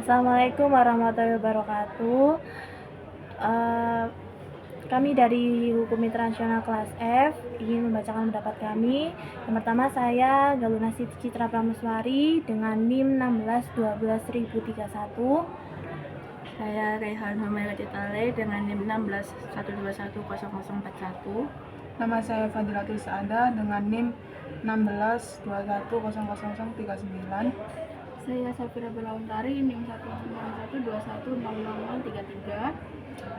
Assalamualaikum warahmatullahi wabarakatuh. Eh, Kami dari Hukum Internasional kelas F ingin membacakan pendapat kami. Yang pertama, saya Galuna Siti Citra Prameswari dengan NIM 1612031. Saya Rehan Humaira Citale dengan NIM 16121041. Nama saya Fadilatul Saada dengan NIM 1621000039. Saya Safira Belauntari, NIM 16121200033.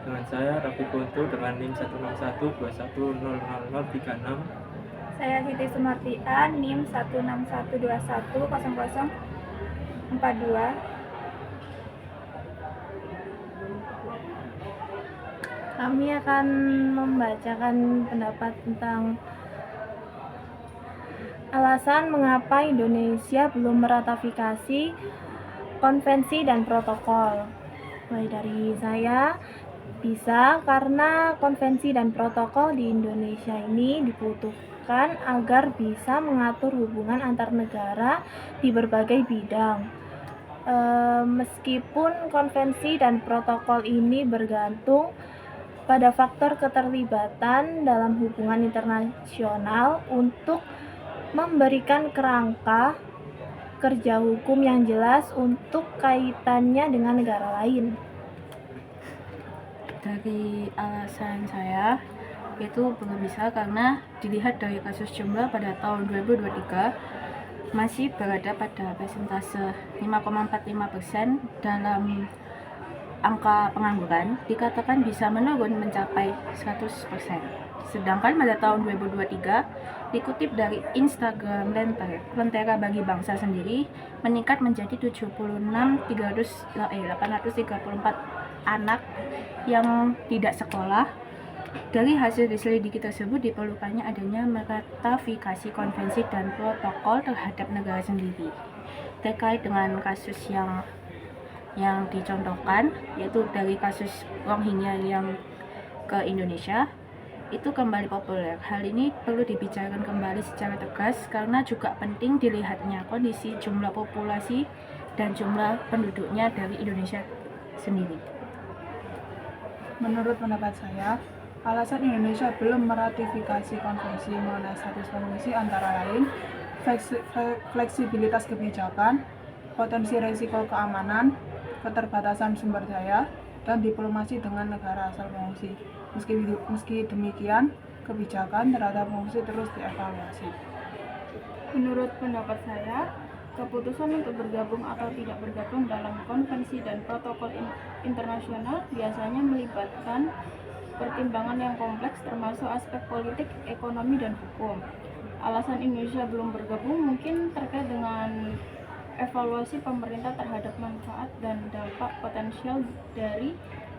Dengan saya Raffi Gonto dengan NIM 16121000036. Saya Siti Sumartian, NIM 161210042. Kami akan membacakan pendapat tentang alasan mengapa Indonesia belum meratifikasi konvensi dan protokol. Mulai dari saya, bisa karena konvensi dan protokol di Indonesia ini dibutuhkan agar bisa mengatur hubungan antar negara di berbagai bidang. Meskipun konvensi dan protokol ini bergantung pada faktor keterlibatan dalam hubungan internasional untuk memberikan kerangka kerja hukum yang jelas untuk kaitannya dengan negara lain. Dari alasan saya, itu belum bisa karena dilihat dari kasus jumlah pada tahun 2023 masih berada pada persentase 5,45% dalam angka pengangguran dikatakan bisa menurun mencapai 100%. Sedangkan pada tahun 2023 dikutip dari Instagram Lentera Bagi Bangsa sendiri meningkat menjadi 834 anak yang tidak sekolah. Dari hasil diselidiki tersebut diperlukannya adanya meratifikasi konvensi dan protokol terhadap negara sendiri. Terkait dengan kasus yang dicontohkan, yaitu dari kasus Rohingya yang ke Indonesia, itu kembali populer. Hal ini perlu dibicarakan kembali secara tegas karena juga penting dilihatnya kondisi jumlah populasi dan jumlah penduduknya dari Indonesia sendiri. Menurut pendapat saya, alasan Indonesia belum meratifikasi konvensi mengenai status pengungsi antara lain fleksibilitas kebijakan, potensi risiko keamanan, keterbatasan sumber daya, dan diplomasi dengan negara asal pengungsi. Meski demikian, kebijakan terhadap pengungsi terus dievaluasi. Menurut pendapat saya, keputusan untuk bergabung atau tidak bergabung dalam konvensi dan protokol internasional biasanya melibatkan pertimbangan yang kompleks termasuk aspek politik, ekonomi, dan hukum. Alasan Indonesia belum bergabung mungkin terkait dengan evaluasi pemerintah terhadap manfaat dan dampak potensial dari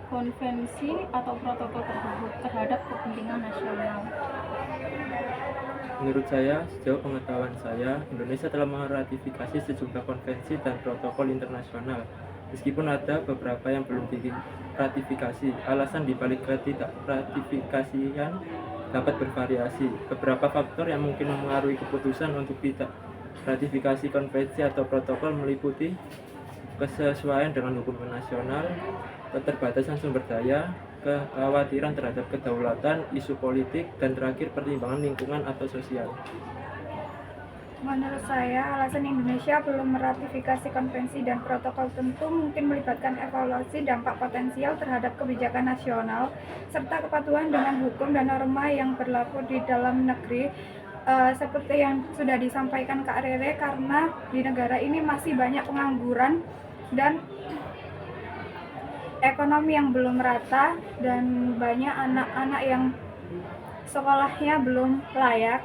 konvensi atau protokol tersebut terhadap kepentingan nasional. Menurut saya, sejauh pengetahuan saya, Indonesia telah meratifikasi sejumlah konvensi dan protokol internasional. Meskipun ada beberapa yang belum diratifikasi, alasan dibalik ketidakratifikasian dapat bervariasi. Beberapa faktor yang mungkin mempengaruhi keputusan untuk tidak ratifikasi konvensi atau protokol meliputi kesesuaian dengan hukum nasional, keterbatasan sumber daya, kekhawatiran terhadap kedaulatan, isu politik, dan terakhir pertimbangan lingkungan atau sosial. Menurut saya, alasan Indonesia belum meratifikasi konvensi dan protokol tentu mungkin melibatkan evaluasi dampak potensial terhadap kebijakan nasional, serta kepatuhan dengan hukum dan norma yang berlaku di dalam negeri. Seperti yang sudah disampaikan Kak Rere, karena di negara ini masih banyak pengangguran dan ekonomi yang belum merata dan banyak anak-anak yang sekolahnya belum layak.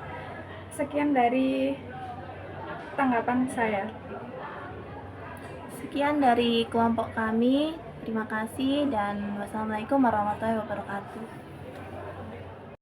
Sekian dari tanggapan saya. Sekian dari kelompok kami. Terima kasih dan wassalamualaikum warahmatullahi wabarakatuh.